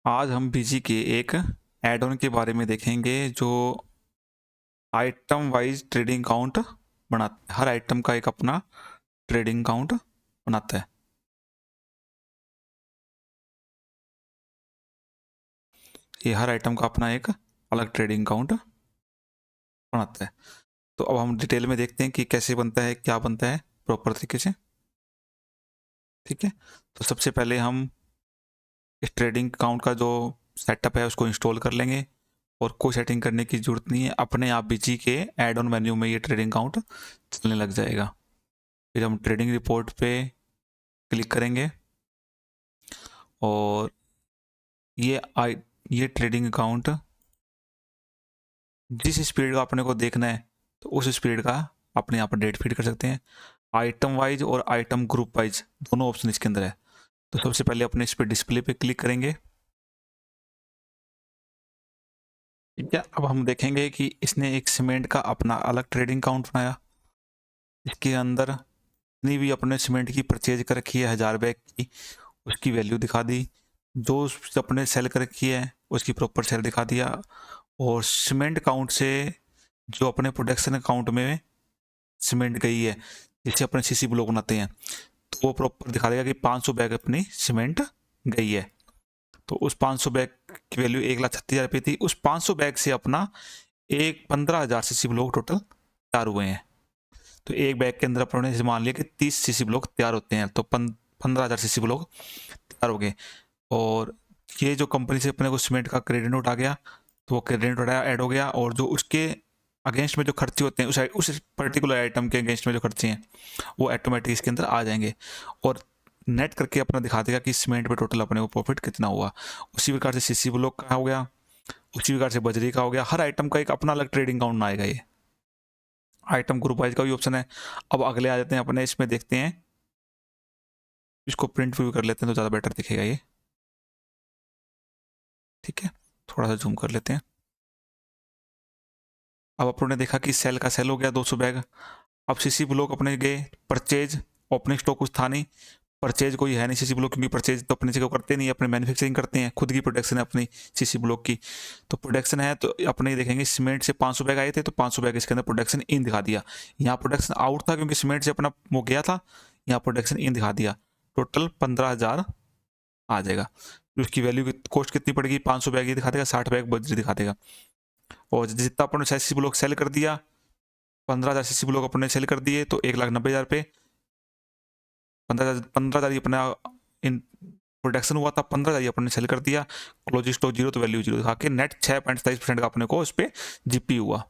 आज हम बीजी के एक एड ऑन के बारे में देखेंगे जो आइटम वाइज ट्रेडिंग काउंट बनाता है। हर आइटम का एक अपना ट्रेडिंग काउंट बनाता है। ये हर आइटम का अपना एक अलग ट्रेडिंग काउंट बनाता है। तो अब हम डिटेल में देखते हैं कि कैसे बनता है, क्या बनता है प्रॉपर तरीके से। ठीक है, तो सबसे पहले हम इस ट्रेडिंग काउंट का जो सेटअप है उसको इंस्टॉल कर लेंगे और कोई सेटिंग करने की जरूरत नहीं है। अपने आप बीजी के एड ऑन मेन्यू में ये ट्रेडिंग काउंट चलने लग जाएगा। फिर हम ट्रेडिंग रिपोर्ट पे क्लिक करेंगे और ये ट्रेडिंग अकाउंट जिस स्पीड का अपने को देखना है तो उस स्पीड का अपने यहाँ पर डेट फीड कर सकते हैं। आइटम वाइज और आइटम ग्रुप वाइज दोनों ऑप्शन इसके अंदर है। तो सबसे पहले अपने इस पे डिस्प्ले पे क्लिक करेंगे। ठीक है, अब हम देखेंगे कि इसने एक सीमेंट का अपना अलग ट्रेडिंग अकाउंट बनाया। इसके अंदर जितनी भी अपने सीमेंट की परचेज कर रखी है 1000 बैग की, उसकी वैल्यू दिखा दी। जो अपने सेल कर रखी है उसकी प्रॉपर सेल दिखा दिया। और सीमेंट काउंट से जो अपने प्रोडक्शन अकाउंट में सीमेंट गई है, जिससे अपने सीसी ब्लॉक बनाते हैं, तो वो प्रॉपर दिखा देगा कि 500 बैग अपनी सीमेंट गई है। तो उस 500 बैग की वैल्यू 1,36,000 थी। उस 500 बैग से अपना एक 15,000 सीसी ब्लॉक टोटल तैयार हुए हैं। तो एक बैग के अंदर अपने जैसे मान लिया कि 30 सीसी ब्लॉक तैयार होते हैं, तो 15,000 सीसी ब्लॉक तैयार हो गए। और ये जो कंपनी से अपने को सीमेंट का क्रेडिट नोट आ गया, तो वो क्रेडिट नोट ऐड हो गया। और जो उसके अगेंस्ट में जो खर्चे होते हैं, उस पर्टिकुलर आइटम के अगेंस्ट में जो खर्चे हैं, वो ऑटोमेटिक इसके अंदर आ जाएंगे और नेट करके अपना दिखा देगा कि सीमेंट पे टोटल अपने को प्रॉफिट कितना हुआ। उसी प्रकार से सीसी ब्लॉक का हो गया, उसी प्रकार से बजरी का हो गया। हर आइटम का एक अपना अलग ट्रेडिंग काउंट आएगा। ये आइटम ग्रुप वाइज का भी ऑप्शन है। अब अगले आ जाते हैं अपने, इसमें देखते हैं, इसको प्रिंट व्यू कर लेते हैं तो ज़्यादा बेटर दिखेगा ये। ठीक है, थोड़ा सा जूम कर लेते हैं। अब अपन ने देखा कि सेल का सेल हो गया 200 बैग। अब सीसी ब्लॉक अपने गए परचेज, ओपनिंग स्टॉक कुछ था नहीं, परचेज कोई है नहीं सीसी ब्लॉक, क्योंकि परचेज तो अपने जगह करते नहीं, अपने मैन्युफैक्चरिंग करते हैं, खुद की प्रोडक्शन है अपनी सीसी ब्लॉक की। तो प्रोडक्शन है तो अपने देखेंगे सीमेंट से 500 बैग आए थे, तो 500 बैग इसके अंदर प्रोडक्शन इन दिखा दिया। यहाँ प्रोडक्शन आउट था क्योंकि सीमेंट से अपना वो गया था, यहाँ प्रोडक्शन इन दिखा दिया। टोटल 15,000 आ जाएगा। उसकी वैल्यू कॉस्ट कितनी पड़ेगी, 500 बैग ये दिखा देगा, 60 बैग बजरी दिखा देगा। और जितना अपने सीसी ब्लॉक सेल कर दिया, 15,000 सीसी ब्लॉक अपने सेल कर दिए, तो 1,90,000 पे 15,000 अपना इन प्रोडक्शन हुआ था, 15,000 अपने सेल कर दिया। क्लोजिंग स्टॉक जीरो, तो वैल्यू जीरो दिखा के नेट 6.27% का अपने को उस पर जीपी हुआ।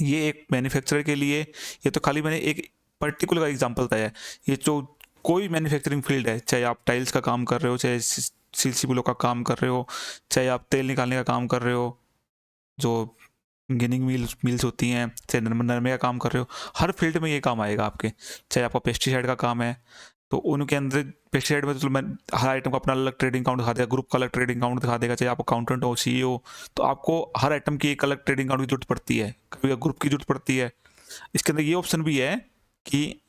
ये एक मैन्युफैक्चरर के लिए, ये तो खाली मैंने एक पर्टिकुलर एग्जांपल दिया है। ये जो कोई मैन्युफैक्चरिंग फील्ड है, चाहे आप टाइल्स का काम कर रहे हो, चाहे सीसी ब्लॉक का काम कर रहे हो, चाहे आप तेल निकालने का काम कर रहे हो, जो गिनिंग मिल्स होती हैं, चाहे नरमे का काम कर रहे हो, हर फील्ड में ये काम आएगा आपके। चाहे आपका पेस्टिसाइड का काम है, तो उनके अंदर पेस्टिसाइड में तो मैं हर आइटम का अपना अलग ट्रेडिंग अकाउंट दिखा देगा, ग्रुप का अलग ट्रेडिंग अकाउंट दिखा देगा। चाहे आप अकाउंटेंट हो, सीईओ, तो आपको हर आइटम की एक अलग ट्रेडिंग अकाउंट की जरूरत पड़ती है, कभी ग्रुप की जरूरत पड़ती है। इसके अंदर ये ऑप्शन भी है कि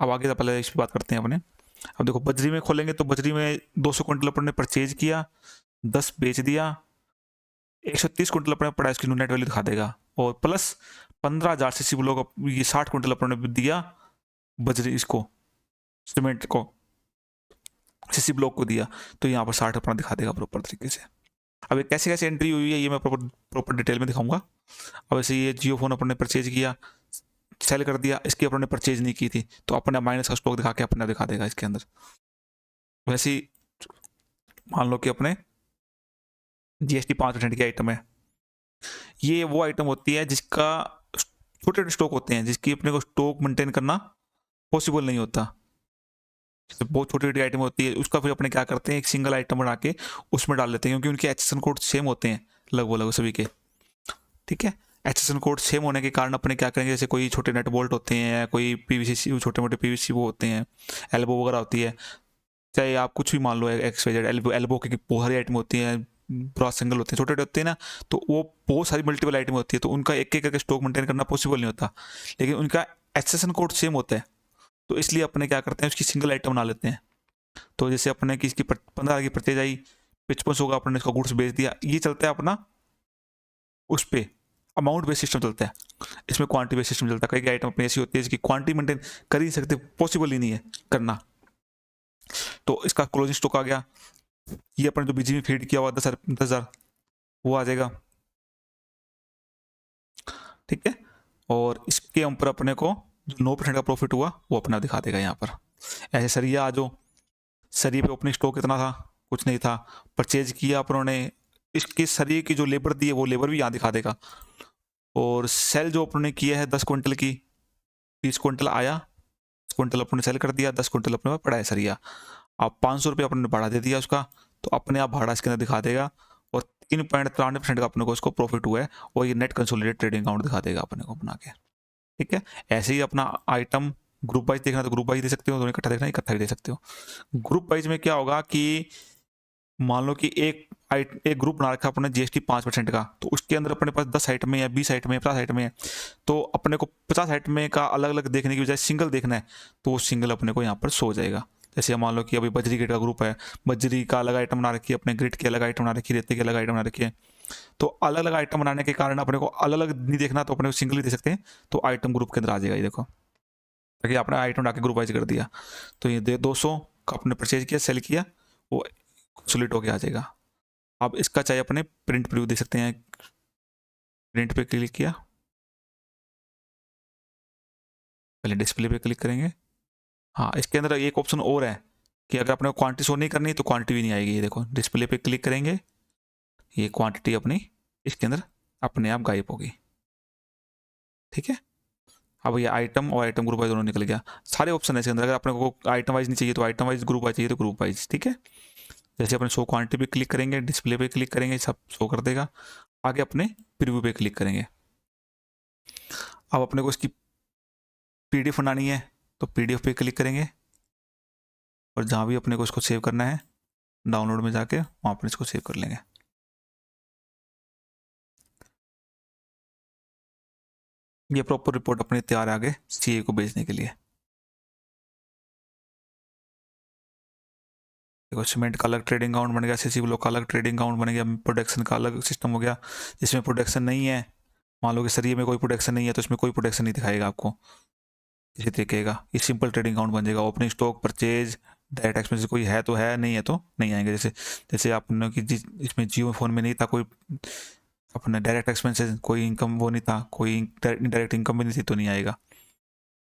अब आगे पहले इस पर बात करते हैं अपने। अब देखो बजरी में खोलेंगे तो बजरी में 200 क्विंटल अपन ने परचेज किया, 10 बेच दिया, 130 क्विंटल अपने पड़ा, इसकी नेट वैल्यू दिखा देगा। और प्लस 15,000 सीसी ब्लॉक, ये 60 क्विंटल अपने ने दिया बजरी, इसको सीमेंट को सीसी ब्लॉक को दिया, तो यहाँ पर 60 अपना दिखा देगा प्रॉपर तरीके से। अब ये कैसे कैसे एंट्री हुई है ये मैं प्रॉपर डिटेल में दिखाऊंगा। अब ऐसे ये जियो फोन अपने परचेज किया, सेल कर दिया, इसकी अपने परचेज नहीं की थी, तो अपने माइनस का स्टॉक दिखा के अपने दिखा देगा इसके अंदर। वैसे ही मान लो कि अपने जीएसटी 5% की आइटम है। ये वो आइटम होती है जिसका छोटे स्टॉक होते हैं, जिसकी अपने को स्टॉक मेंटेन करना पॉसिबल नहीं होता। जैसे बहुत छोटी छोटी आइटम होती है, उसका फिर अपने क्या करते हैं, एक सिंगल आइटम बना के उसमें डाल लेते हैं, क्योंकि उनके एचएसएन कोड सेम होते हैं लगभग सभी के। ठीक है, एचएसएन कोड सेम होने के कारण अपने क्या करेंगे, जैसे कोई छोटे नट बोल्ट होते हैं, कोई पीवीसी छोटे मोटे पीवीसी वो होते हैं, एल्बो वगैरह होती है, चाहे आप कुछ भी मान लो एक्सवाइजेड, एल्बो की बहुत सारी आइटम होती हैं, ब्रॉस सिंगल होते हैं, छोटे छोटे होते हैं ना, तो वो बहुत सारी मल्टीपल आइटम होती है, तो उनका एक एक करके स्टॉक मेंटेन करना पॉसिबल नहीं होता। लेकिन उनका एचएसएन कोड सेम होता है, तो इसलिए अपने क्या करते हैं, उसकी सिंगल आइटम बना लेते हैं। तो जैसे अपने की इसकी 15 की परचेज आई, 55 होगा, अपने इसका गुड्स बेच दिया। ये चलता है अपना उस पे अमाउंट बेस्ड सिस्टम चलता है, इसमें क्वांटिटी बेस्ड सिस्टम चलता है। कई आइटम अपनी ऐसी होती है जिसकी क्वांटिटी मेंटेन कर ही नहीं सकते, पॉसिबल ही नहीं है करना। तो इसका क्लोजिंग स्टॉक आ गया, ये अपने जो बीजी में फीड किया हुआ 10,000 वो आ जाएगा, ठीक है। और इसके ऊपर अपने को जो 9% का प्रॉफिट हुआ वो अपना दिखा देगा यहाँ पर। ऐसे सरिया आ जाओ, सरिये पे ओपनिंग स्टॉक कितना था, कुछ नहीं था, परचेज किया अपनों ने, इसके सरिये की जो लेबर दी है वो लेबर भी यहाँ दिखा देगा। और सेल जो अपनों ने किया है 10 क्विंटल की, 20 क्विंटल आया, 10 क्विंटल अपने सेल कर दिया, 10 क्विंटल अपने पास पड़ा है सरिया। अब 500 रुपये अपने भाड़ा दे दिया उसका, तो अपने आप भाड़ा इसके अंदर दिखा देगा। और 3.93% का अपने को इसको प्रॉफिट हुआ है, और ये नेट कंसोलिडेटेड ट्रेडिंग अकाउंट दिखा देगा अपने को बना के, ठीक है। ऐसे ही अपना आइटम ग्रुप वाइज देखना तो ग्रुप वाइज दे सकते हो, दोनों इकट्ठा देखना इकट्ठा भी दे सकते हो। ग्रुप वाइज में क्या होगा कि मान लो कि एक ग्रुप बना रखा अपने जीएसटी 5% का, तो उसके अंदर अपने पास 10 आइटम है, 20 आइटम है, 50 आइटम है, तो अपने को 50 आइटम का अलग अलग देखने की बजाय सिंगल देखना है, तो वो सिंगल अपने को यहाँ पर शो हो जाएगा। जैसे मान लो कि अभी बजरी ग्रिड का ग्रुप है, बजरी का अलग आइटम बना रखी है, अपने ग्रिड की अलग आइटम बना रखी है, रेते की अलग आइटम बना रखी है। तो अलग अलग आइटम बनाने के कारण अपने को अलग अलग नहीं देखना, तो अपने को सिंगल ही दे सकते हैं, तो आइटम ग्रुप के अंदर आ जाएगा। ये देखो, ताकि आपने आइटम डाके ग्रुप वाइज कर दिया, तो ये 200 का आपने परचेज किया, सेल किया, वो सोलिड होके आ जाएगा। अब इसका चाहे अपने प्रिंट प्रीव्यू दे सकते हैं, प्रिंट पे क्लिक किया, पहले डिस्प्ले पे क्लिक करेंगे। हाँ, इसके अंदर एक ऑप्शन और है कि अगर अपने को क्वांटिटी शो नहीं करनी तो क्वांटिटी भी नहीं आएगी। ये देखो, डिस्प्ले पे क्लिक करेंगे, ये क्वांटिटी अपनी इसके अंदर अपने आप गायब होगी, ठीक है। अब ये आइटम और आइटम ग्रुप वाइज दोनों निकल गया। सारे ऑप्शन है इसके अंदर, अगर अपने को आइटम वाइज नहीं चाहिए तो आइटम वाइज, ग्रुप वाइज चाहिए तो ग्रुप वाइज, ठीक है। जैसे अपने शो क्वांटिटी पे क्लिक करेंगे, डिस्प्ले पे क्लिक करेंगे, सब शो कर देगा। आगे अपने प्रीव्यू पे क्लिक करेंगे। अब अपने को इसकी पीडीएफ बनानी है, तो पीडीएफ पे क्लिक करेंगे, और जहाँ भी अपने को इसको सेव करना है डाउनलोड में जाके वहाँ पर इसको सेव कर लेंगे। ये प्रॉपर रिपोर्ट अपनी तैयार है आगे सीए को भेजने के लिए। देखो, सीमेंट का अलग ट्रेडिंग अकाउंट बन गया, सीसी ब्लॉक का अलग ट्रेडिंग अकाउंट बन गया, प्रोडक्शन का अलग सिस्टम हो गया। जिसमें प्रोडक्शन नहीं है, मान लो कि सरिये में कोई प्रोडक्शन नहीं है, तो इसमें कोई प्रोडक्शन नहीं दिखाएगा आपको, इसी तरीके का ये सिंपल ट्रेडिंग अकाउंट बन जाएगा। Opening stock, purchase, direct expense कोई है तो है, नहीं है तो नहीं आएंगे। जैसे जैसे आपने कि इसमें जियो फोन में नहीं था कोई अपने डायरेक्ट एक्सपेंसेस, कोई इनकम वो नहीं था, कोई डायरेक्ट इनकम भी नहीं थी, तो नहीं आएगा,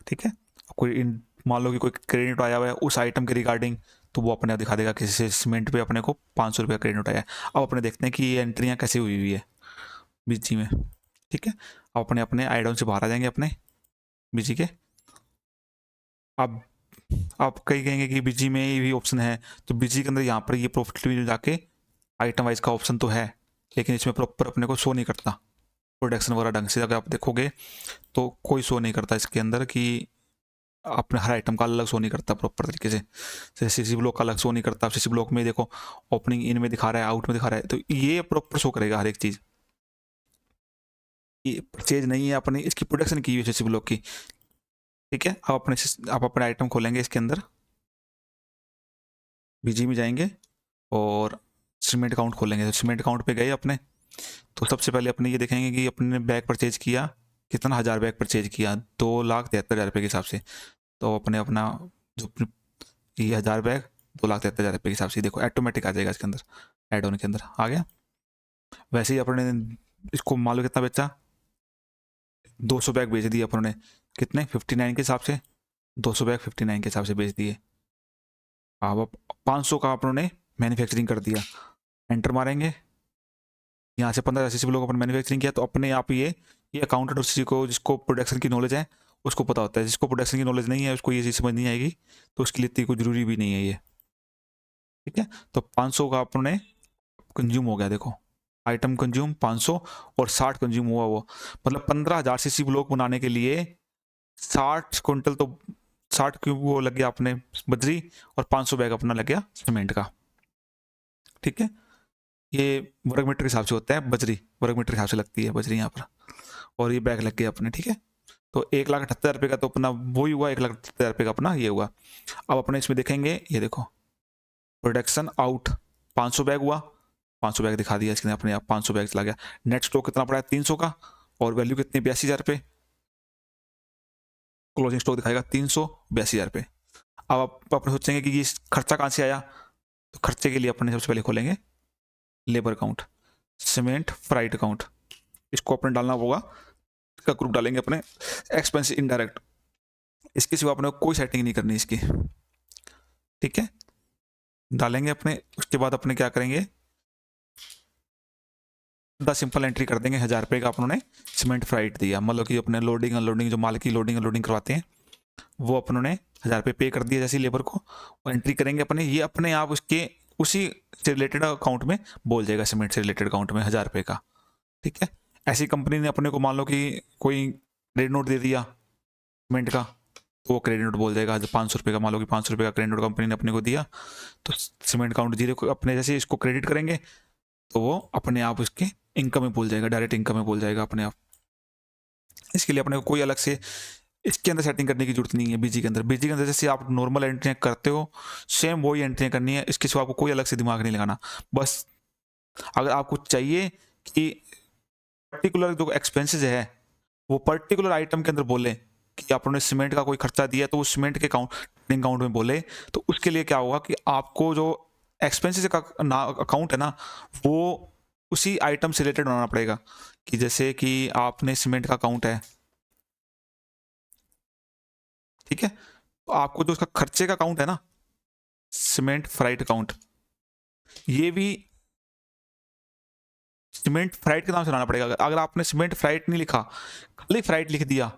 ठीक है। कोई मान लो कि कोई क्रेडिट आया हुआ है उस आइटम के रिगार्डिंग, तो वो अपने आप दिखा देगा कि सीमेंट पे अपने को 500 रुपये क्रेडिट आया है। अब अपने देखते हैं कि ये एंट्रियाँ कैसे हुई हुई है बीजी में, ठीक है। अब अपने अपने आइडम से बाहर आ जाएंगे अपने बीजी के। अब आप कहीं कहेंगे कि बीजी में ये भी ऑप्शन है, तो बीजी के अंदर यहाँ पर ये प्रॉफिट में जाके आइटम वाइज का ऑप्शन तो है, लेकिन इसमें प्रॉपर अपने को शो नहीं करता प्रोडक्शन वगैरह ढंग से। अगर आप देखोगे तो कोई शो नहीं करता इसके अंदर कि अपने हर आइटम का अलग शो नहीं करता प्रॉपर तरीके से। जैसे सीसी ब्लॉक का अलग शो नहीं करता, सीसी ब्लॉक में देखो ओपनिंग इन में दिखा रहा है, आउट में दिखा रहा है, तो ये प्रॉपर शो करेगा हर एक चीज़। ये परचेज नहीं है अपनी, इसकी प्रोडक्शन की हुई है सीसी ब्लॉक की, ठीक है। आप अपने आइटम खोलेंगे इसके अंदर, बीजी में जाएंगे और सीमेंट अकाउंट खोलेंगे। तो सीमेंट अकाउंट पे गए अपने, तो सबसे पहले अपने ये देखेंगे कि अपने बैग परचेज किया कितना, 1000 बैग परचेज किया 2,73,000 रुपये के हिसाब से। तो अपने अपना जो ये 1000 बैग 2,73,000 रुपये के हिसाब से, देखो ऑटोमेटिक आ जाएगा इसके अंदर, एड ऑन के अंदर आ गया। वैसे ही अपने इसको मान लो कितना बेचा, 200 बैग बेच दिए अपने, कितने 59 के हिसाब से, 200 बैग 59 के हिसाब से बेच दिए। अब 500 का अपनों मैन्युफैक्चरिंग कर दिया, एंटर मारेंगे, यहाँ से 15 लोग अपन मैन्युफैक्चरिंग किया, तो अपने आप ये अकाउंटेंट उसी को जिसको प्रोडक्शन की नॉलेज है उसको पता होता है। जिसको प्रोडक्शन की नॉलेज नहीं है उसको ये चीज़ समझ नहीं आएगी, तो उसके लिए इतनी कोई जरूरी भी नहीं है ये, ठीक है। तो 500 का अपने कंज्यूम हो गया, देखो आइटम कंज्यूम 500 और 60 कंज्यूम हुआ, वो मतलब 15,000 सीसी ब्लॉक बनाने के लिए 60 क्विंटल, तो 60 क्यूब वो लग गया अपने बजरी, और 500 बैग अपना लग गया सीमेंट का, ठीक है। ये वर्ग मीटर के हिसाब से होता है, बजरी वर्ग मीटर के हिसाब से लगती है बजरी यहाँ पर, और ये बैग लग गया अपने, ठीक है। तो 1,78,000 का तो अपना वही हुआ, 1,78,000 का अपना ये हुआ। अब अपने इसमें देखेंगे, ये देखो प्रोडक्शन आउट 500 बैग हुआ, 500 बैग दिखा दिया इसने अपने आप, 500 बैग चला गया। नेट स्टॉक कितना पड़ा है 300 का, और वैल्यू कितनी 82,000 पे, क्लोजिंग स्टॉक दिखाएगा 382,000 पे। अब आप अपने सोचेंगे कि ये खर्चा कहाँ से आया, तो खर्चे के लिए अपने सबसे पहले खोलेंगे labour account, cement freight account, इसको अपने डालना होगा, इसका ग्रुप डालेंगे अपने एक्सपेंस इनडायरेक्ट। इसके सिवा अपने कोई सेटिंग नहीं करनी इसकी, ठीक है, डालेंगे अपने। उसके बाद अपने क्या करेंगे, सिंपल एंट्री कर देंगे, 1000 रुपये का अपनों ने सीमेंट फ्राइट दिया, मतलब कि अपने लोडिंग अनलोडिंग, जो माल की लोडिंग अनलोडिंग करवाते हैं, वो अपनों ने 1000 रुपये पे कर दिया जैसे लेबर को, और एंट्री करेंगे अपने, ये अपने आप उसके उसी से रिलेटेड अकाउंट में बोल जाएगा, सीमेंट से रिलेटेड अकाउंट में 1000 रुपये का, ठीक है। ऐसी कंपनी ने अपने को मान लो कि कोई क्रेडिट नोट दे दिया सीमेंट का, तो वो क्रेडिट नोट बोल जाएगा 500 रुपये का, मान लो कि 500 रुपये का क्रेडिट नोट कंपनी ने अपने को दिया, तो सीमेंट अकाउंट जीरो को अपने जैसे इसको क्रेडिट करेंगे, तो वो अपने आप उसके इनकम में भूल जाएगा, डायरेक्ट इनकम में भूल जाएगा अपने आप। इसके लिए अपने को कोई अलग से इसके अंदर सेटिंग करने की जरूरत नहीं है। बीजी के अंदर जैसे आप नॉर्मल एंट्रियाँ करते हो, सेम वही एंट्रियाँ करनी है, इसके सिवा आपको कोई अलग से दिमाग नहीं लगाना। बस अगर आपको चाहिए कि पर्टिकुलर जो एक्सपेंसेस है वो पर्टिकुलर आइटम के अंदर बोले, कि आपने सीमेंट का कोई खर्चा दिया तो वो सीमेंट के अकाउंट में बोले, तो उसके लिए क्या होगा कि आपको जो एक्सपेंसेस का अकाउंट है ना, वो उसी आइटम से रिलेटेड बनाना पड़ेगा। कि जैसे कि आपने सीमेंट का अकाउंट है, ठीक है, तो आपको जो उसका खर्चे का अकाउंट है ना, सीमेंट फ्राइट अकाउंट, ये भी सीमेंट फ्राइट के नाम से लाना पड़ेगा। अगर आपने सीमेंट फ्राइट नहीं लिखा, खाली फ्राइट लिख दिया,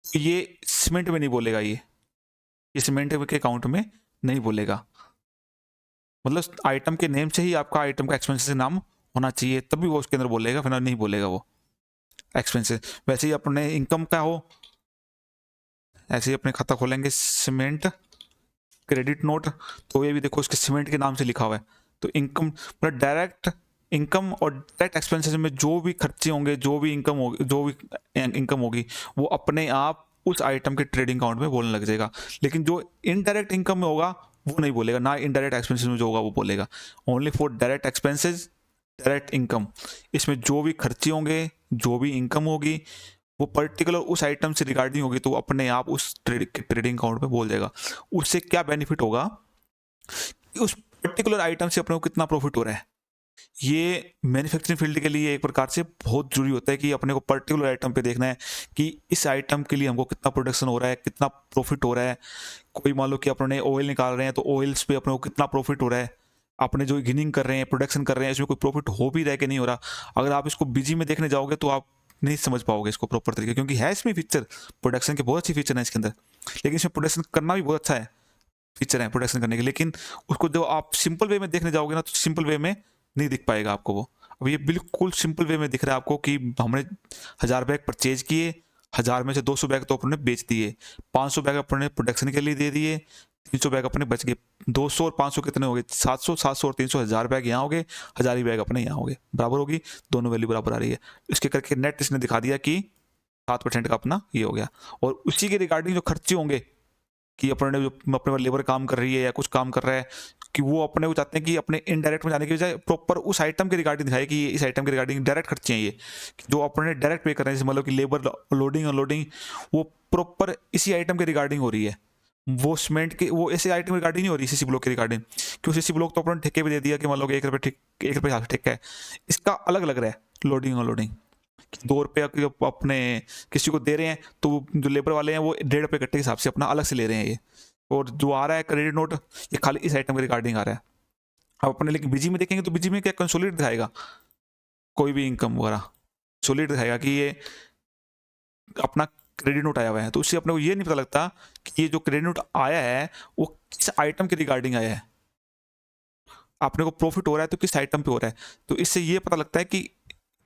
तो ये सीमेंट में नहीं बोलेगा, ये सीमेंट के अकाउंट में नहीं बोलेगा। मतलब आइटम के नेम से ही आपका आइटम का एक्सपेंसेस नाम होना चाहिए, तभी वो उसके अंदर बोलेगा, फिर नहीं बोलेगा वो एक्सपेंसेस। वैसे ही अपने इनकम का हो, ऐसे ही अपने खाता खोलेंगे सीमेंट क्रेडिट नोट, तो ये भी देखो उसके सीमेंट के नाम से लिखा हुआ है। तो इनकम मतलब डायरेक्ट इनकम और डायरेक्ट एक्सपेंसेस में जो भी खर्चे होंगे, जो भी इनकम होगी, वो अपने आप उस आइटम के ट्रेडिंग अकाउंट में बोलने लग जाएगा। लेकिन जो इनडायरेक्ट इनकम में होगा वो नहीं बोलेगा, ना इनडायरेक्ट एक्सपेंसेस में जो होगा वो बोलेगा। Only for direct expenses, direct income, इसमें जो भी खर्चे होंगे, जो भी इनकम होगी, वो पर्टिकुलर उस आइटम से रिगार्डिंग होगी, तो अपने आप उस ट्रेडिंग अकाउंट में बोल जाएगा। उससे क्या बेनिफिट होगा कि उस पर्टिकुलर आइटम से अपने को कितना प्रॉफिट हो रहा है। ये मैन्युफैक्चरिंग फील्ड के लिए एक प्रकार से बहुत जरूरी होता है कि अपने को पर्टिकुलर आइटम पे देखना है कि इस आइटम के लिए हमको कितना प्रोडक्शन हो रहा है, कितना प्रॉफिट हो रहा है। कोई मान लो कि अपने ऑयल निकाल रहे हैं, तो ऑयल्स पे अपने को कितना प्रॉफिट हो रहा है, अपने जो गिनिंग कर रहे हैं, प्रोडक्शन कर रहे हैं, इसमें कोई प्रॉफिट हो भी रहा है कि नहीं हो रहा। अगर आप इसको बीजी में देखने जाओगे तो आप नहीं समझ पाओगे इसको प्रॉपर तरीके, क्योंकि है इसमें फीचर, प्रोडक्शन के बहुत अच्छी फीचर है इसके अंदर, लेकिन इसमें प्रोडक्शन करना भी बहुत अच्छा है, फीचर है प्रोडक्शन करने के। लेकिन उसको जो आप सिंपल वे में देखने जाओगे ना, तो सिंपल वे में नहीं दिख पाएगा आपको वो। अब ये बिल्कुल सिंपल वे में दिख रहा है आपको कि हमने 1000 बैग परचेज किए, 1000 में से 200 बैग तो अपने बेच दिए, 500 बैग अपने प्रोडक्शन के लिए दे दिए, 300 बैग अपने बच गए। 200 और 500 कितने हो गए, 700, 700 और 300, 1000 बैग यहाँ हो गए, 1000 ही बैग अपने यहाँ हो गए, बराबर होगी, दोनों वैल्यू बराबर आ रही है। इसके करके नेट इसने दिखा दिया कि 7% का अपना ये हो गया। और उसी के रिगार्डिंग जो खर्चे होंगे कि अपने जो अपने लेबर काम कर रही है या कुछ काम कर रहा है, कि वो अपने को चाहते हैं कि अपने इनडायरेक्ट में जाने की बजाय प्रॉपर उस आइटम के रिगार्डिंग दिखाए कि इस आइटम के रिगार्डिंग डायरेक्ट खर्चे हैं, ये जो अपने डायरेक्ट पे कर रहे हैं, जैसे मतलब कि लेबर लोडिंग अनलोडिंग, वो प्रॉपर इसी आइटम के रिगार्डिंग हो रही है। वो सीमेंट के वो ऐसे आइटम रिगार्डिंग नहीं हो रही सीसी ब्लॉक के रिगार्डिंग, क्यों सीसी ब्लॉक तो अपने ठेके पे दे दिया कि मान लो 1 रुपये ठेका है, इसका अलग लग रहा है लोडिंग अनलोडिंग। 2 रुपये जो अपने किसी को दे रहे हैं, तो जो लेबर वाले हैं वो 1.5 रुपये कट्टे के हिसाब से अपना अलग से ले रहे हैं ये। और जो आ रहा है क्रेडिट नोट, ये खाली इस आइटम के रिगार्डिंग आ रहा है। अब अपने लेकिन बीजी में देखेंगे तो बीजी में क्या कंसोलिडेट दिखाएगा, कोई भी इनकम वगैरह कंसोलिडेट दिखाएगा कि ये अपना क्रेडिट नोट आया हुआ है। तो उससे अपने को ये नहीं पता लगता कि ये जो क्रेडिट नोट आया है वो किस आइटम के रिगार्डिंग आया है, अपने को प्रॉफिट हो रहा है तो किस आइटम पे हो रहा है। तो इससे ये पता लगता है कि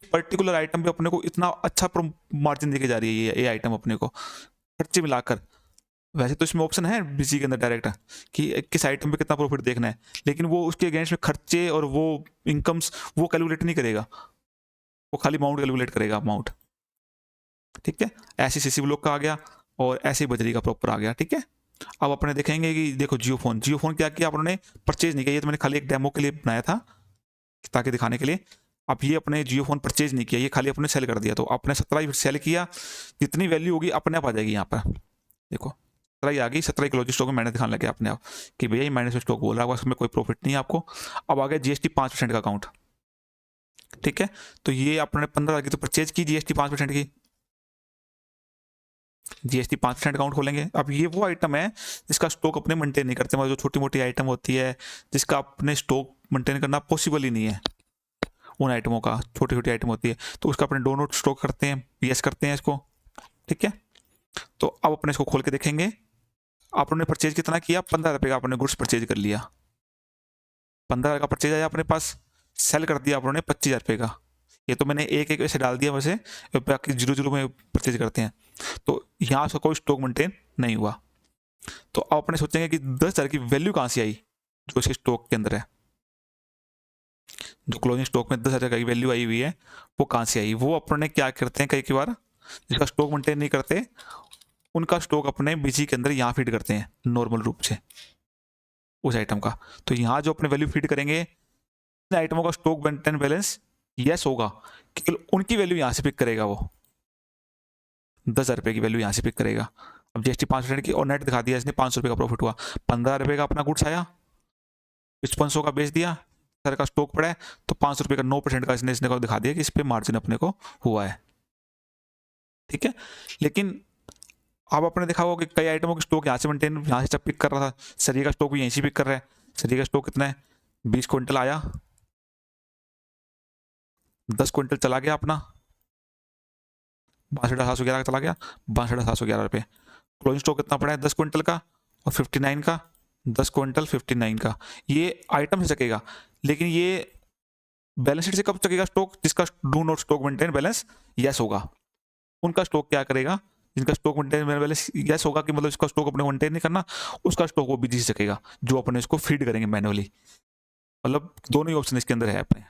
पर्टिकुलर आइटम पे अपने को इतना अच्छा मार्जिन देके जा रही है ये आइटम अपने को खर्चे मिलाकर। वैसे तो इसमें ऑप्शन है बीसी के अंदर डायरेक्ट कि किस आइटम पे कितना प्रॉफिट देखना है, लेकिन वो उसके अगेंस्ट में खर्चे और वो इनकम्स वो कैलकुलेट नहीं करेगा, वो खाली अमाउंट कैलकुलेट करेगा अमाउंट। ठीक है, ऐसे सीसी ब्लॉक का आ गया और ऐसे बजरी का प्रॉपर आ गया। ठीक है, अब अपने देखेंगे कि देखो जियो फोन क्या किया अपने परचेज नहीं किया, ये तो मैंने खाली एक डेमो के लिए बनाया था, ताकि दिखाने के लिए। अब ये अपने जियो फोन परचेज नहीं किया, ये खाली अपने सेल कर दिया, तो अपने 17 सेल किया, जितनी वैल्यू होगी अपने आप आ जाएगी यहाँ पर। देखो 17 आ गई, 17 क्लोजिंग स्टॉक में मैंने दिखाने लगे अपने आप कि भैया ये माइनस में स्टॉक बोल रहा है, उसमें कोई प्रॉफिट नहीं है आपको। अब आ गया जीएसटी 5% का अकाउंट, ठीक है। तो ये अपने 15 की तो परचेज की जीएसटी 5% की, जीएसटी 5% अकाउंट खोलेंगे। अब ये वो आइटम है जिसका स्टॉक अपने मेंटेन नहीं करते, मतलब जो छोटी मोटी आइटम होती है जिसका अपने स्टॉक मेंटेन करना पॉसिबल ही नहीं है, उन आइटमों का, छोटी छोटी आइटम होती है तो उसका अपने डो नोट स्टॉक करते हैं, पीएस करते हैं इसको, ठीक है। तो अब अपने इसको खोल के देखेंगे, आपने परचेज कितना किया, 15 रुपये का आपने गुड्स परचेज कर लिया, 15 का परचेज आया अपने पास, सेल कर दिया आपने 25,000 रुपये का। ये तो मैंने एक एक ऐसे डाल दिया, वैसे बाकी 0 में परचेज करते हैं, तो यहाँ से कोई स्टॉक मेंटेन नहीं हुआ। तो अब अपने सोचेंगे कि 10,000 की वैल्यू कहाँ से आई जो इसके स्टॉक के अंदर है, जो क्लोजिंग स्टॉक में 10,000 की वैल्यू आई हुई है वो कहाँ से आई। वो अपने क्या करते हैं, कई बार जिसका स्टॉक मेंटेन नहीं करते उनका स्टॉक अपने बीसी के अंदर यहाँ फीड करते हैं नॉर्मल रूप से उस आइटम का। तो यहाँ जो अपने वैल्यू फीड करेंगे, इन आइटमों का स्टॉक मेंटेन बैलेंस यस होगा, केवल उनकी वैल्यू यहाँ से पिक करेगा, वो 10,000 रुपये की वैल्यू यहाँ से पिक करेगा। अब जीएसटी 5% की और नेट दिखा दिया इसने, 500 रुपये का प्रॉफिट हुआ, 15 रुपये का अपना गुड्स आया, 5500 का बेच दिया, सर का स्टॉक पड़ा है, तो 500 रुपये का 9% का इसने को दिखा दिया कि इस पर मार्जिन अपने को हुआ है, ठीक है। लेकिन अब आपने देखा होगा कि कई आइटमों के स्टॉक यहाँ से मेंटेन, यहाँ से पिक कर रहा था, सरिया का स्टॉक भी यहीं से पिक कर रहा है। सरिया का स्टॉक कितना है, 20 क्विंटल आया, 10 क्विंटल चला गया अपना, 62,711 का चला गया, 62,711 रुपये। क्लोजिंग स्टॉक कितना पड़ा है, 10 क्विंटल का और 59 का, 10 क्विंटल 59 का, ये आइटम से चकेगा। लेकिन ये बैलेंस शीट से कब चकेगा स्टॉक, जिसका do not stock maintain balance yes होगा, उनका स्टॉक क्या करेगा, जिनका स्टॉक मेंटेन बैलेंस यस होगा, कि मतलब इसका स्टॉक अपने मेंटेन नहीं करना, उसका स्टॉक वो भी से सकेगा, जो अपने इसको फीड करेंगे मैनुअली। मतलब दोनों ही ऑप्शन इसके अंदर है अपने।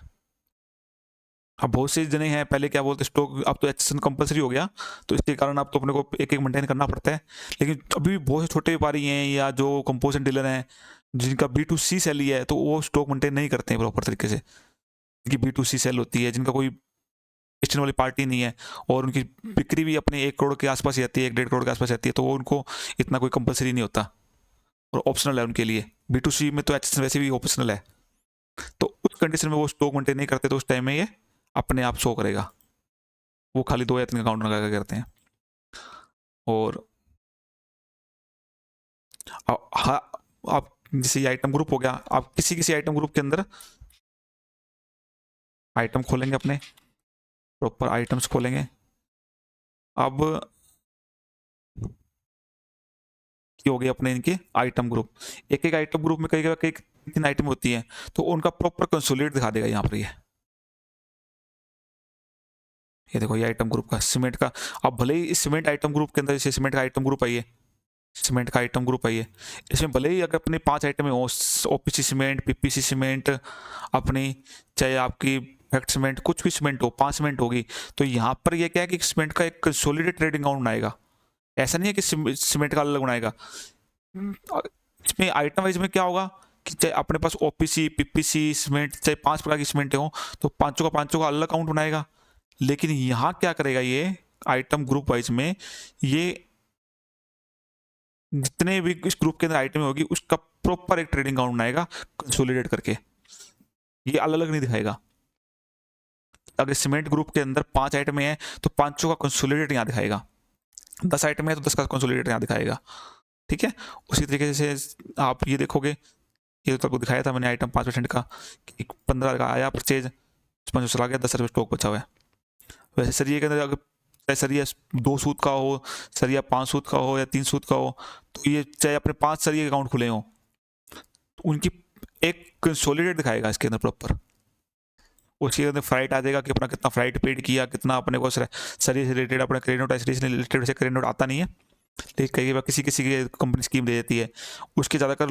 अब बहुत से जने हैं पहले क्या बोलते स्टॉक, अब तो एचएसएन कंपलसरी हो गया, तो इसके कारण अब तो अपने को एक एक मेंटेन करना पड़ता है। लेकिन अभी भी बहुत से छोटे व्यापारी हैं या जो कंपोजिशन डीलर हैं जिनका B2C सेल ही है, तो वो स्टॉक मेंटेन नहीं करते हैं प्रॉपर तरीके से, जिनकी B2C सेल होती है, जिनका कोई बेचने वाली पार्टी नहीं है और उनकी बिक्री भी अपने 1 करोड़ के आसपास ही आती है, 1.5 करोड़ के आसपास आती है, तो वो उनको इतना कोई कंपलसरी नहीं होता और ऑप्शनल है उनके लिए। B2C में तो एचएसएन वैसे भी ऑप्शनल है, तो उस कंडीशन में वो स्टॉक मेंटेन नहीं करते, तो उस टाइम में ये अपने आप शो करेगा, वो खाली 2 या 3 अकाउंट लगा कर करते हैं। और आप जैसे ये आइटम ग्रुप हो गया, आप किसी किसी आइटम ग्रुप के अंदर आइटम खोलेंगे, अपने प्रॉपर आइटम्स खोलेंगे। अब हो गए अपने इनके आइटम ग्रुप, एक एक आइटम ग्रुप में कई 3 आइटम होती है, तो उनका प्रॉपर कंसोलिडेट दिखा देगा यहाँ पर। ये देखो ये आइटम ग्रुप का सीमेंट का, अब भले ही इस सीमेंट आइटम ग्रुप के अंदर जैसे सीमेंट का आइटम ग्रुप आई है, सीमेंट का आइटम ग्रुप आई है, इसमें भले ही अगर अपने 5 आइटम है, ओपीसी सीमेंट, पीपीसी सीमेंट, अपनी चाहे आपकी फैक्ट सीमेंट, कुछ भी सीमेंट हो, 5 सीमेंट होगी, तो यहाँ पर ये क्या है कि सीमेंट का एक कंसोलिडेट ट्रेडिंग अकाउंट बनाएगा। ऐसा नहीं है कि सीमेंट का अलग बनाएगा, इसमें आइटम वाइज में क्या होगा कि चाहे अपने पास ओपीसी, पीपीसी सीमेंट, चाहे 5 प्रकार की सीमेंट हो, तो पांचों का अलग अकाउंट बनाएगा। लेकिन यहाँ क्या करेगा, ये आइटम ग्रुप वाइज में ये जितने भी इस ग्रुप के अंदर आइटम होगी उसका प्रॉपर एक ट्रेडिंग अकाउंट बनाएगा कंसोलिडेट करके, ये अलग अलग नहीं दिखाएगा। अगर सीमेंट ग्रुप के अंदर 5 आइटम है तो 5 का कंसोलिडेट यहाँ दिखाएगा, 10 आइटम है तो 10 का कंसोलिडेट यहाँ दिखाएगा, ठीक है। उसी तरीके से आप ये देखोगे, ये तो आपको दिखाया था मैंने आइटम 5% का, 15 का आया परचेज, 5 चला गया, 10 रुपये स्टॉक बचा हुआ है। वैसे सरिये के अंदर अगर सरिया 2 सूत का हो, सरिया 5 सूत का हो या 3 सूत का हो, तो ये चाहे अपने 5 सरिये अकाउंट खुले हो, तो उनकी एक कंसोलिडेट दिखाएगा इसके अंदर प्रॉपर। उसके अंदर फ्राइट आ जाएगा कि अपना कितना फ्राइट पेड किया, कितना अपने को सरिये से रिलेटेड, अपना क्रेडिट नोट से रिलेटेड, से क्रेडिट नोट आता नहीं है, लेकिन कई बार किसी किसी की कंपनी स्कीम दे देती है, उसके ज़्यादातर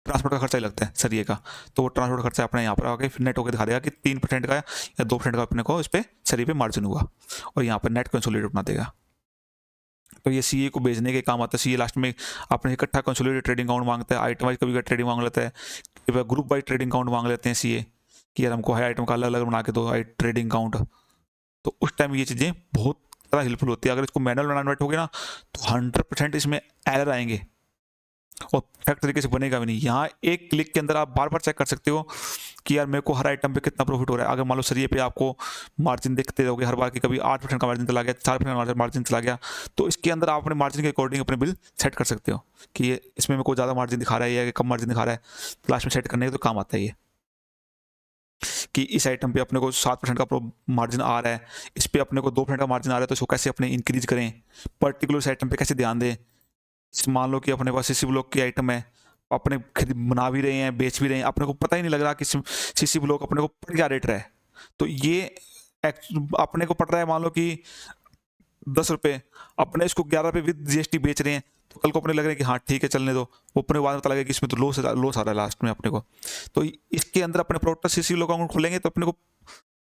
ट्रांसपोर्ट का खर्चा ही लगता है सरिये का, तो वो ट्रांसपोर्ट खर्चा अपने यहाँ पर आके फिर नेट होकर दिखा देगा कि 3% का या 2% का अपने को इस पर सरिये पे मार्जिन हुआ, और यहाँ पर नेट कंसोलिडेट बना देगा। तो ये सीए को बेचने के काम आता है। सीए लास्ट में अपने इकट्ठा कंसोलिडेट ट्रेडिंग अकाउंट मांगता है, आइटम वाइज कभी ट्रेडिंग मांग लेता है, ग्रुप वाइज ट्रेडिंग अकाउंट मांग लेते हैं सीए, कि यार हमको हर आइटम का अलग अलग बना के दो ट्रेडिंग काउंट, तो उस टाइम ये चीज़ें बहुत ज़्यादा हेल्पफुल होती है। अगर इसको मैनुअल बनाना बैठोगे ना तो 100% इसमें एरर आएंगे और परफेक्ट तरीके से बनेगा भी नहीं। यहाँ एक क्लिक के अंदर आप बार बार चेक कर सकते हो कि यार मेरे को हर आइटम पे कितना प्रॉफिट हो रहा है। अगर मान लो सरिये पे आपको मार्जिन देखते रहोगे हर बार की, कभी 8% का मार्जिन चला गया, 4% का मार्जिन चला गया, तो इसके अंदर आप अपने मार्जिन के अकॉर्डिंग अपने बिल सेट कर सकते हो कि ये इसमें मेरे को ज़्यादा मार्जिन दिखा रहा है या कम मार्जिन दिखा रहा है। लास्ट में सेट करने के तो काम आता है ये कि इस आइटम पे अपने को 7% का मार्जिन आ रहा है, इस पे अपने को 2% का मार्जिन आ रहा है, तो इसको कैसे अपने इंक्रीज करें, पर्टिकुलर इस आइटम पे कैसे ध्यान दें। मान लो कि अपने पास सीसी ब्लॉक की आइटम है, अपने खरीद बना भी रहे हैं, बेच भी रहे हैं, अपने को पता ही नहीं लग रहा कि सीसी ब्लॉक अपने को क्या रेट रहा है। तो ये अपने को पड़ रहा है मान लो कि 10 रुपये, अपने इसको 11 रुपये विद जीएसटी बेच रहे हैं, तो कल को अपने लग रहा है कि हाँ ठीक है चलने दो, वो अपने बाद में पता लगेगा कि इसमें तो लॉस आ रहा है लास्ट में अपने को। तो इसके अंदर अपने प्रोडक्ट सीसी ब्लॉक अकाउंट खोलेंगे तो अपने को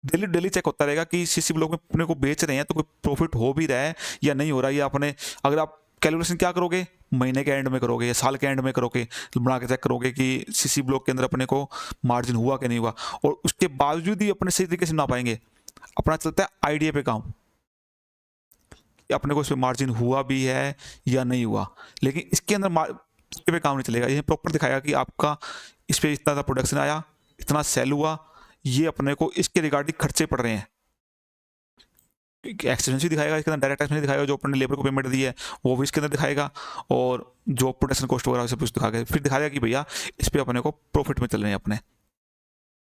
डेली चेक होता रहेगा कि सीसी ब्लॉक में अपने को बेच रहे हैं तो कोई प्रॉफिट हो भी रहा है या नहीं हो रहा है। या अपने अगर आप कैलकुलेशन क्या करोगे, महीने के एंड में करोगे या साल के एंड में करोगे, बना के चेक करोगे कि सीसी ब्लॉक के अंदर अपने को मार्जिन हुआ कि नहीं हुआ, और उसके बावजूद ही अपने सही तरीके से ना पाएंगे। अपना चलता है आइडिया पे काम, अपने को इसमें मार्जिन हुआ भी है या नहीं हुआ, लेकिन इसके अंदर पे काम नहीं चलेगा। ये प्रॉपर दिखाएगा कि आपका इस पर इतना ज़्यादा प्रोडक्शन आया, इतना सेल हुआ, ये अपने को इसके रिगार्डिंग खर्चे पड़ रहे हैं। एक्सपेंस भी दिखाएगा इसके अंदर, डायरेक्ट एक्सपेंस दिखाएगा जो अपने लेबर को पेमेंट दी है वो भी इसके अंदर दिखाएगा, और जो प्रोडक्शन कॉस्ट वगैरह सब कुछ दिखाएगा। फिर दिखाएगा कि भैया इस पर अपने को प्रॉफिट में चल रहे हैं, अपने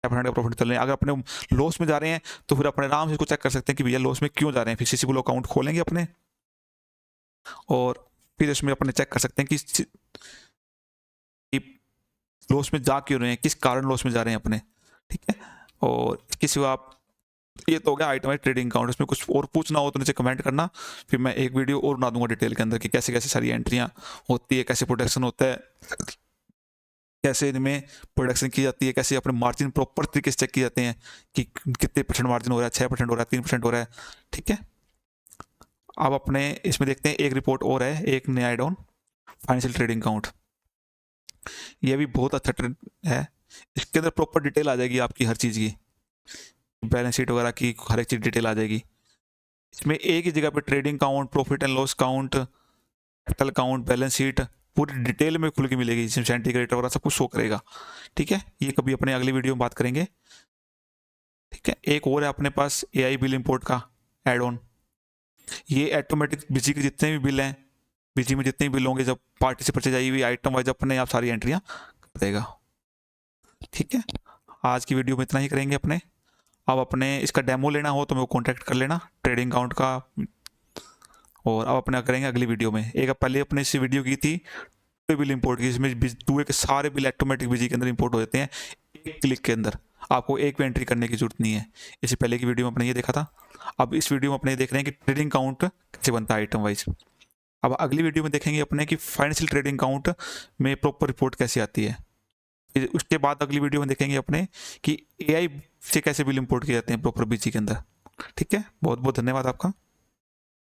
5% का प्रॉफिट चल रहे हैं। अगर अपने लॉस में जा रहे हैं तो फिर अपने आराम से इसको चेक कर सकते हैं कि भैया लॉस में क्यों जा रहे हैं। फिर सीसी ब्लॉक अकाउंट खोलेंगे अपने और फिर इसमें अपने चेक कर सकते हैं कि लॉस में जा क्यों रहे हैं, किस कारण लॉस में जा रहे हैं अपने, ठीक है। और इसके सिवा आप, ये तो हो गया आइटम ट्रेडिंग अकाउंट। इसमें कुछ और पूछना हो तो नीचे कमेंट करना, फिर मैं एक वीडियो और बना दूंगा डिटेल के अंदर कि कैसे कैसे सारी एंट्रियां होती है, कैसे प्रोडक्शन होता है, कैसे इनमें प्रोडक्शन की जाती है, कैसे अपने मार्जिन प्रॉपर तरीके से चेक किए जाते हैं कि कितने % मार्जिन हो रहा है, 6% हो रहा है, 3% हो रहा है, ठीक है। अब अपने इसमें देखते हैं एक रिपोर्ट और है, एक नया add on financial trading account. ये भी बहुत अच्छा ट्रेड है, इसके अंदर प्रॉपर डिटेल आ जाएगी आपकी हर चीज़ की, बैलेंस शीट वगैरह की हर एक चीज़ डिटेल आ जाएगी। इसमें एक ही जगह पे trading account, profit and loss account, capital account, balance sheet पूरी डिटेल में खुल के मिलेगी, जिसमें सेंट्री क्रेडिट वगैरह सब कुछ शो करेगा, ठीक है। ये कभी अपने अगली वीडियो में बात करेंगे, ठीक है। एक और है अपने पास एआई बिल इंपोर्ट का एड ऑन। ये ऑटोमेटिक बिजी के जितने भी बिल हैं, बिजी में जितने भी बिल होंगे, जब पार्टी से परचेज आई हुई आइटम वाइज अपने आप सारी एंट्रियां कर देगा, ठीक है। आज की वीडियो में इतना ही करेंगे अपने। अब अपने इसका डेमो लेना हो तो मेरे को कॉन्टैक्ट कर लेना ट्रेडिंग अकाउंट का। और अब अपने करेंगे अगली वीडियो में। एक पहले अपने इसी वीडियो की थी बिल इंपोर्ट की, इसमें टूए के सारे बिल ऑटोमेटिक बिजी के अंदर इंपोर्ट हो जाते हैं एक क्लिक के अंदर, आपको एक भी एंट्री करने की जरूरत नहीं है। इससे पहले की वीडियो में अपने ये देखा था। अब इस वीडियो में अपने देख रहे हैं कि ट्रेडिंग अकाउंट कैसे बनता है आइटम वाइज। अब अगली वीडियो में देखेंगे अपने कि फाइनेंशियल ट्रेडिंग अकाउंट में प्रॉपर रिपोर्ट कैसे आती है। उसके बाद अगली वीडियो में देखेंगे अपने कि एआई से कैसे बिल इंपोर्ट किए जाते हैं प्रॉपर बीजी के अंदर, ठीक है। बहुत बहुत धन्यवाद आपका।